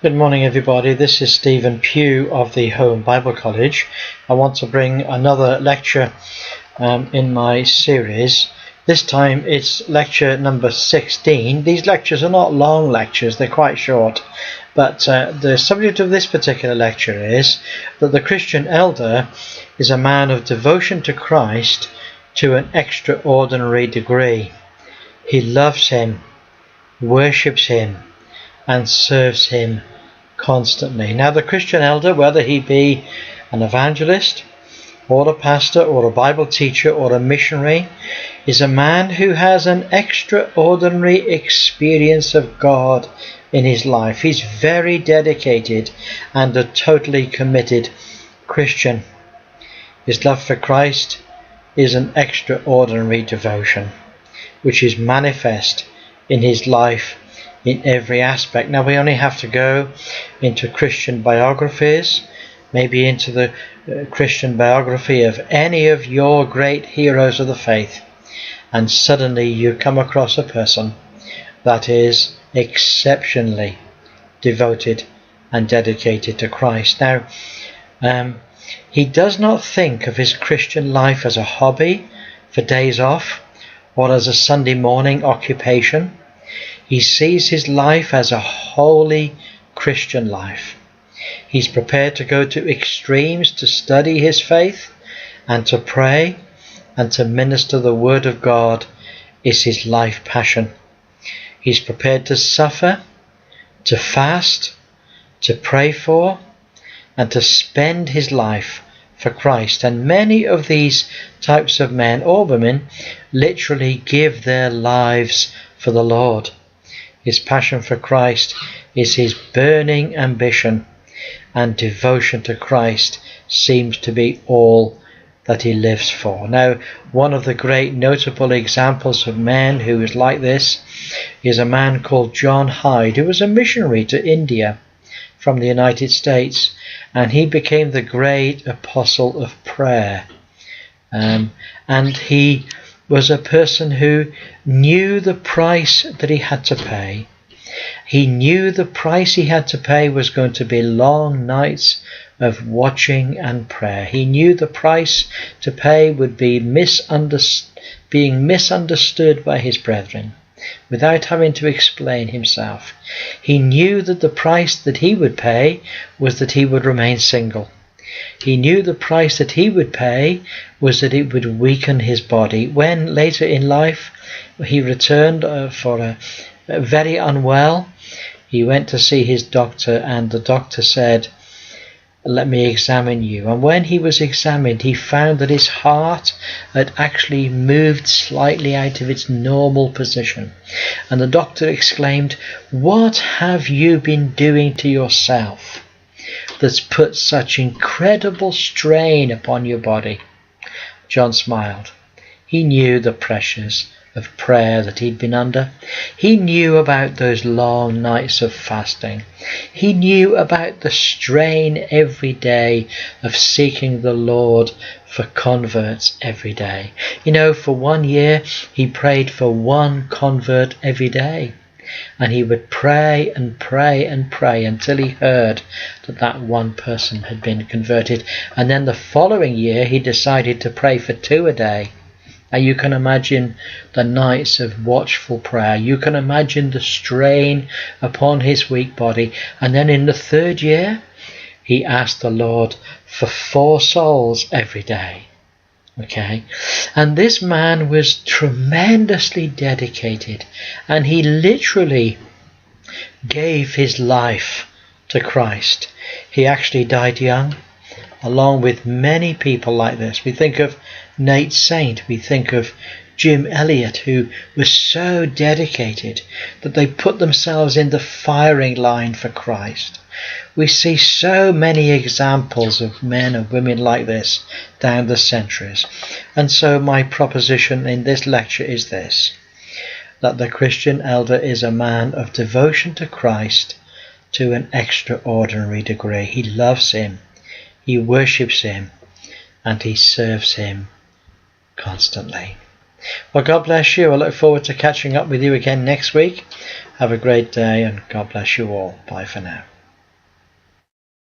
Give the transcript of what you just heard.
Good morning, everybody. This is Stephen Pugh of the Home Bible College. I want to bring another lecture in my series. This time it's lecture number 16. These lectures are not long lectures, they're quite short. But the subject of this particular lecture is that the Christian elder is a man of devotion to Christ to an extraordinary degree. He loves him, worships him, and serves him constantly. Now, the Christian elder, whether he be an evangelist or a pastor or a Bible teacher or a missionary, is a man who has an extraordinary experience of God in his life. He's very dedicated and a totally committed Christian. His love for Christ is an extraordinary devotion, which is manifest in his life in every aspect. Now, we only have to go into Christian biographies, maybe into the Christian biography of any of your great heroes of the faith, and suddenly you come across a person that is exceptionally devoted and dedicated to Christ. Now, he does not think of his Christian life as a hobby for days off or as a Sunday morning occupation. He sees his life as a holy Christian life. He's prepared to go to extremes to study his faith, and to pray and to minister the word of God is his life passion. He's prepared to suffer, to fast, to pray for, and to spend his life for Christ. And many of these types of men or women literally give their lives for the Lord. His passion for Christ is his burning ambition, and devotion to Christ seems to be all that he lives for. Now, one of the great notable examples of men who is like this is a man called John Hyde, who was a missionary to India from the United States, and he became the great apostle of prayer. And he was a person who knew the price that he had to pay. He knew the price he had to pay was going to be long nights of watching and prayer. He knew the price to pay would be being misunderstood by his brethren without having to explain himself. He knew that the price that he would pay was that he would remain single. He knew the price that he would pay was that it would weaken his body. When later in life he returned for a very unwell, he went to see his doctor, and the doctor said, "Let me examine you." And when he was examined, he found that his heart had actually moved slightly out of its normal position. And the doctor exclaimed, "What have you been doing to yourself that's put such incredible strain upon your body?" John smiled. He knew the pressures of prayer that he'd been under. He knew about those long nights of fasting. He knew about the strain every day of seeking the Lord for converts every day. You know, for 1 year he prayed for one convert every day. And he would pray and pray and pray until he heard that that one person had been converted. And then the following year he decided to pray for 2 a day. Now you can imagine the nights of watchful prayer. You can imagine the strain upon his weak body. And then in the 3rd year, he asked the Lord for 4 souls every day. Okay, and this man was tremendously dedicated, and he literally gave his life to Christ. He actually died young, along with many people like this. We think of Nate Saint, we think of Jim Elliot, who was so dedicated that they put themselves in the firing line for Christ. We see so many examples of men and women like this down the centuries. And so my proposition in this lecture is this, that the Christian elder is a man of devotion to Christ to an extraordinary degree. He loves him, he worships him, and he serves him constantly. Well, God bless you. I look forward to catching up with you again next week. Have a great day, and God bless you all. Bye for now.